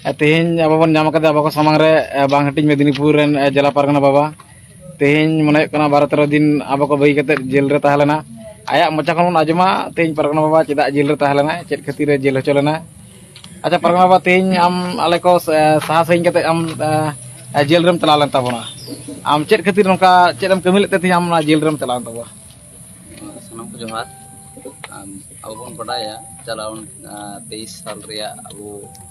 तेहन अब बन नाम कदे अब सामंग रे बांग हटिंग मेदिनीपुर रेन जिला पारगना बाबा तेहन मने कना 12-13 दिन अब को बई कते जेल रे ताहलेना आया मचा खन आजमा तेहन पारगना बाबा चेदा जेल रे ताहलेना चेद खातिर रे जेल होचलेना। अच्छा पारगना बाबा तेहन आम आले को साहा सही कते आम जेल रेम चला लेन ताबोना आम चेद खातिर नोका चेदम कमी लेते तेहन आम जेल रेम चला लेन ताबो सनम को जोहार अब बन बडाया चलाउन 23 साल रिया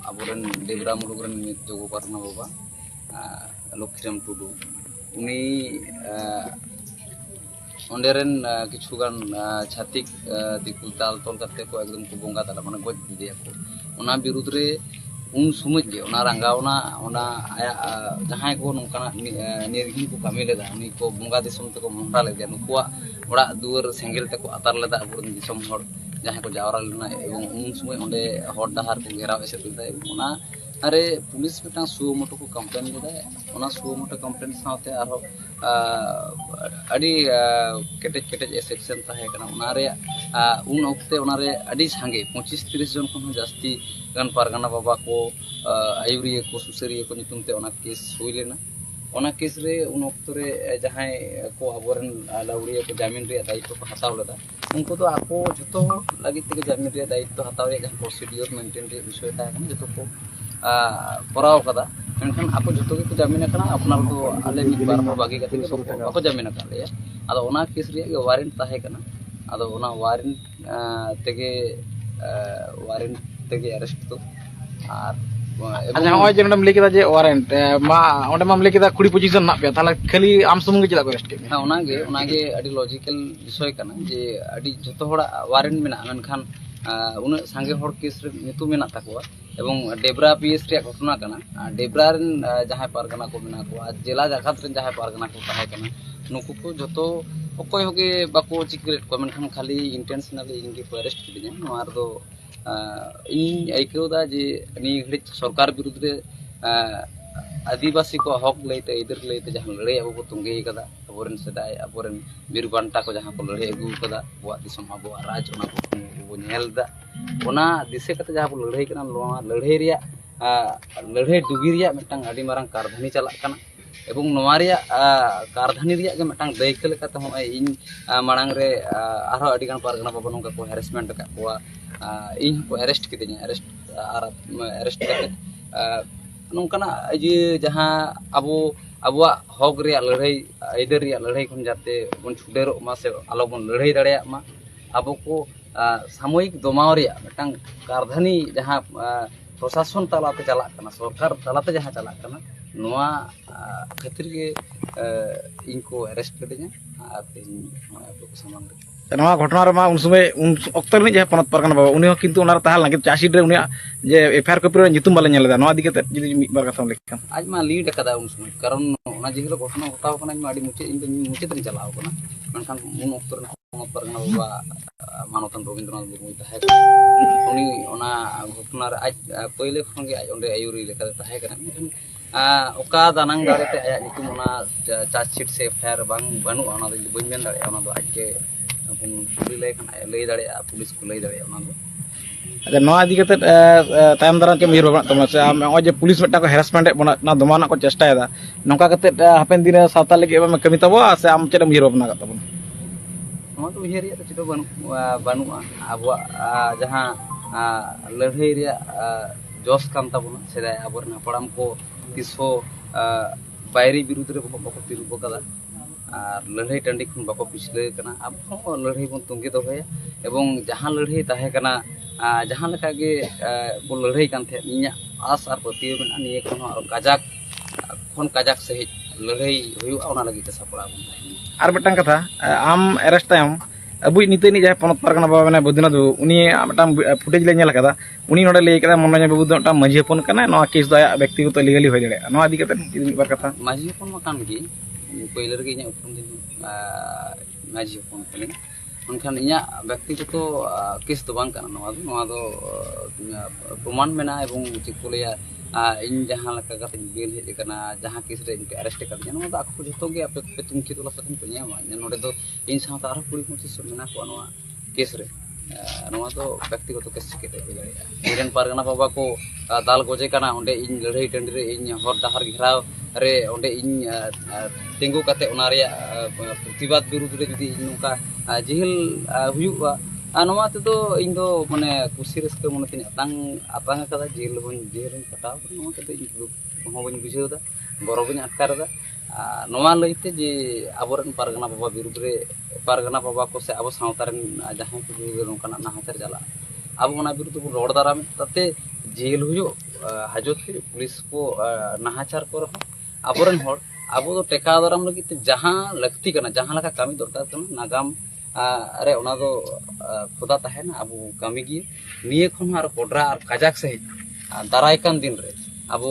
अबोरन देवरा मुलुगरन जोगो पारगना बाबा लक्ष्मीराम टुडू उनी ओंडेरन किछुगान छातिक दिकुल ताल तोल करते को एकदम को बोंगा ताला माने गज दिया को ओना विरुद्ध रे उन सुमज गे ओना रंगावना ओना आया जहां को नोंकाना निर्घिन को कामी लेदा उनी को बोंगा दिसम तको मोहरा लेदा नुकुआ ओड़ा दुवर सेंगेल तको अतार लेदा अबुरन दिसम हर जहां को जावरा लेना एवं उन समय ओंडे हर डहार को घेराव एसे लेदा ओना अरे पुलिस मिटा सुओ मोटो को कंप्लेन लेदा ओना सुओ मोटो कंप्लेन साथे आरो अडी केटेज सेक्शन ताहे कना ओना रे उन ओक्ते ओना रे अडी सांगे 25-30 जन खन जास्ती गन पारगना बाबा को आयुरिया को सुसरिया को नितुमते ओना केस हुई लेना ओना केस रे उन ओक्तो रे जहां को अबोरन लाउड़िया को जामिन रे दायित्व को हताव लेदा उनको तो आको जतो लगी ते जामिन रे दायित्व हताव रे जहां प्रोसीडियर मेंटेन रे विषय ताहे कना जतो को कराव कदा मेनखान आको जतो के जामिन कना अपनार को आले मिद बार हो बागी कते सब को जामिन का ले आदो ओना केस रे वारंट ताहे कना आदो ओना वारंट तेगे अरेस्ट तो आर अच्छा होय जे नडम लेकिदा जे वारंट मा ओंडे माम लेकिदा 20-25 जन ना पे ताला खाली आम सुमुंग चेदा को अरेस्ट के हां ओनागे अडी लॉजिकल विषय कना जे अडी जतो होड़ा वारंट मेना मेनखान उन सांगे हर केस रे नितु मेना ताकोआ एवं डेबरा पीएस रे घटना कना डेबरा रन जहां पारगना को मेना को जिला जगत रे जहां पारगना को ताहे कना नुकु को जतो ओकोय होगे बाको सिक्रेट को मेनखान खाली इंटेंशनली इनके को अरेस्ट किदिया नोआर दो इन आइकोदा जे नि घड़ी सरकार विरुद्ध रे आदिवासी को हक लेते इधर लेते जहां लड़ाई अब को तुंगे कदा अबोरन सदाय अबोरन बिरबांटा को जहां को लड़ाई अगु कदा बुआ दिसम अब राज ओना को नेलदा ओना दिसे कते जहां को लड़ाई कना लड़ाई रिया लड़ाई दुगी रिया मिटंग आडी मारंग कारधानी चला कना एवं नोआ रिया कारधानी रिया के मिटंग दायित्व लेकाते हम इन मांग रे आरो आडी गान पारगना बाबा नोका को हैरेसमेंट का को इन को अरेस्ट किदिया अरेस्ट करते नोंकाना जे जहां अबो हक रे लड़ाई इधर रे लड़ाई खन जाते बन छुडेरो मा से आलो बन लड़ाई दाड़िया मा अबो को सामूहिक दमाव रे मिटंग कारधानी जहां प्रशासन तालाते चला कना सरकार तालाते जहां चला कना नोआ खातिर के इनको अरेस्ट किदिया आते आपको सामान नवा घटना रे मा उन समय उन अक्तर नि जे पनत पारगना बाबा उनी किंतु ओनार ताहाल ना चासी रे उनी जे एफआईआर कॉपी रे नितुम बाले नेलेदा नवा दिके जदि मिद बार कथा लेखा आज मा लीड कदा उन समय कारण ओना जिहलो घटना घटाव कना मा आडी मुचे इन मुचे तरी चलाव कना मेनखान उन अक्तर पनत पारगना बाबा मानवतन रविंद्रनाथ मुर्मू ताहे उनी ओना घटना रे आज पहिले खन गे आज ओंडे आयुरी लेखा ताहे कना मेनखान ओका दानांग दाड़ेते आया नितुम ओना चार्जशीट से एफआईआर बांग बानु ओना दो बइन मेन दाड़े ओना दो आज के लई दाड़े पुलिस को लई दाड़े ओना दो अच्छा नवा दिके तायम दाराम के मिर बाबा तमा से आम जे पुलिस मेटा को हैरेसमेंट बना ना दमाना को चेष्टायदा नोका कते हापेन दिन सावता लगे एबा कमी तबो से आम चेद मिर बाबना का तबन नोआ तो उहेर रिया चितो बानुआ आबो जहां लड़ाई रिया जोश कान ताबोना सेदाय आबोरना पड़ाम को तिसो बायरी विरुद्ध रे बको तिरुबो कदा और लड़ाई टांडी खन बाको पिछले कना अब लड़ाई बन तुंगे दोहया एवं जहां लड़ाई ताहे कना जहां लका गे बो लड़ाई कान थे इया आस और पतियो में निये खन और काजाक सहित लड़ाई हुआ ओना लगी ते सपड़ा आर बेटन कथा आम अरेस्ट तायम अबुई निते नि जाय पनत पारगना बाबा ने बदिनाथ उनी मटाम फुटेज ले नेल कदा उनी नोडे ले कदा मनोज बाबू दो मटा माझी हपन कना नोआ केस दो व्यक्तिगत लीगली होय दड़े नोआ दिके ते बार कथा माझी हपन मा कान गी पहले रे इኛ उपन दिन माझी हपन कले उनखान इኛ व्यक्तिगत केस तो बांग कना नोआ दो प्रमाण मेना एवं चिकोलिया इन जहां लका कते बेल हे कना जहां केस रे इनके अरेस्ट कर दिया नोआ आको जतो गे आपे पे तुमकी तोला सतन पनिया मा नोडे दो इन साथ आरो 20-25 मेना को नोआ केस रे ᱱᱚᱣᱟ ᱫᱚ ᱵᱮᱠᱛᱤᱜᱚᱛᱚ ᱠᱮᱥ ᱪᱤᱠᱟᱹᱛᱮ ᱦᱩᱭ ᱫᱟᱲᱮᱭᱟᱜᱼᱟ ᱤᱧᱨᱮᱱ ᱯᱟᱨᱜᱟᱱᱟ ᱵᱟᱵᱟ ᱠᱚ ᱫᱟᱞ ᱜᱚᱡᱮ ᱠᱟᱱᱟ ᱚᱸᱰᱮ ᱤᱧ ᱞᱟᱹᱲᱦᱟᱹᱭ ᱴᱟᱺᱰᱤ ᱨᱮ ᱤᱧ ᱦᱚᱨ ᱰᱟᱦᱟᱨ ᱜᱷᱮᱨᱟᱣ ᱨᱮ ᱚᱸᱰे ᱤᱧ ᱛᱤᱸᱜᱩ ᱠᱟᱛᱮ ᱚᱱᱟ ᱨᱮᱭᱟᱜ ᱯᱨᱚᱛᱤᱵᱟᱫ ᱵᱤᱨᱩᱫᱽ ᱨᱮ ᱡᱩᱫᱤ ᱤᱧ ᱱᱚᱝᱠᱟ ᱡᱤᱦᱤᱞ ᱦᱩᱭᱩᱜᱼᱟ ᱱᱚᱣᱟ ᱛᱮᱫᱚ ᱤᱧ ᱫᱚ ᱢᱟᱱᱮ ᱠᱩᱥᱤ ᱨᱟᱹᱥᱠᱟᱹ ᱢᱚᱱᱮ ᱛᱤᱧ ᱟᱛᱟᱝ ᱟᱠᱟᱫᱟ ᱡᱤᱞᱤᱧ ᱠᱟᱴᱟᱣ ᱠᱟᱫᱟ ᱱᱚᱣᱟ ᱛᱮᱫᱚ ᱤᱧ ᱫᱩᱠ ᱦᱚᱸ ᱵᱟᱹᱧ ᱵᱩᱡᱷᱟᱹᱣᱫᱟ ᱜᱚᱨᱚᱵᱤᱧ ᱟᱴᱠᱟᱨᱮᱫᱟ ᱱᱚᱣᱟ ᱞᱟᱹᱭᱛᱮ ᱡᱮ ᱟᱵᱚᱨᱮᱱ ᱯᱟᱨᱜᱟᱱᱟ ᱵᱟᱵᱟ ᱵᱤᱨᱩᱫᱽ ᱨᱮ ᱯᱟᱨᱜᱟᱱᱟ ᱵᱟᱵᱟ ᱠᱚ ᱥᱮ ᱟᱵᱚ ᱥᱟᱶᱛᱟ ᱨᱮᱱ ᱡᱟᱦᱟᱸᱭ ᱠᱚ ᱵᱤᱨᱩᱫᱽ ᱨᱮ ᱱᱚᱝᱠᱟᱱᱟᱜ ᱱᱟᱦᱟᱪᱟᱨ ᱪᱟᱞᱟᱜᱼᱟ ᱟᱵᱚ ᱚᱱᱟ ᱵᱤᱨᱩᱫᱽ ᱵᱚᱱ ᱨᱚᱲ ᱫᱟᱨᱟᱢ ᱛᱟᱛᱮ ᱡᱮᱞ ᱦᱩᱭᱩᱜ ᱦᱟᱡᱚᱛ ᱦᱩᱭᱩᱜ ᱯᱩᱞᱤᱥ ᱠᱚ ᱱᱟᱦᱟᱪᱟᱨ ᱠᱚ ᱨᱮᱦᱚᱸ ᱟᱵᱚᱨᱮᱱ ᱦᱚᱲ ᱟᱵᱚ ᱫᱚ ᱴᱮᱠᱟᱣ ᱫᱟᱨᱟᱢ ᱞᱟᱹᱜᱤᱫ ᱛᱮ ᱡᱟᱦᱟᱸ ᱞᱟᱹᱠᱛᱤ ᱠᱟᱱᱟ ᱡᱟᱦᱟᱸ ᱞᱮᱠᱟ ᱠᱟᱹᱢᱤ ᱫᱚᱨᱠᱟর ᱠᱟᱱᱟ ᱱᱟᱜᱟᱢ ᱨᱮ ᱚᱱᱟ ᱫᱚ ᱠᱷᱚᱫᱟ ᱛᱟᱦᱮᱱᱟ ᱟᱵᱚ ᱠᱟᱹᱢᱤ ᱜᱮ ᱱᱤᱭᱟᱹ ᱠᱷᱚᱱ ᱦᱚᱸ ᱟᱨ ᱠᱚᱰᱨᱟ ᱟᱨ ᱠᱟᱡᱟᱠ ᱥᱟᱺᱦᱤᱡ ᱫᱟᱨᱟᱭ ᱠᱟᱱ ᱫᱤᱱ ᱨᱮ ᱟᱵᱚ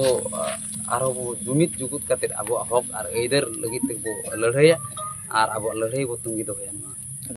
ᱟᱨᱦᱚᱸ ᱵᱚ ᱡᱩᱢᱤᱫ ᱡᱩᱜᱩᱫ ᱠᱟᱛᱮ ᱟᱵᱚᱣᱟᱜ ᱦᱚᱠ ᱟᱨ ᱟᱹᱭᱫᱟᱹᱨ ᱞᱟᱹᱜᱤᱫ ᱛᱮᱵᱚ ᱞᱟᱹᱲᱦᱟᱹᱭᱟ ᱟᱨ ᱟᱵᱚᱣᱟᱜ ᱞᱟᱹᱲᱦᱟᱹᱭ ᱵᱚ ᱛᱩᱸᱜᱤ ᱫᱚᱦᱚᱭᱟ ᱱᱚᱣᱟ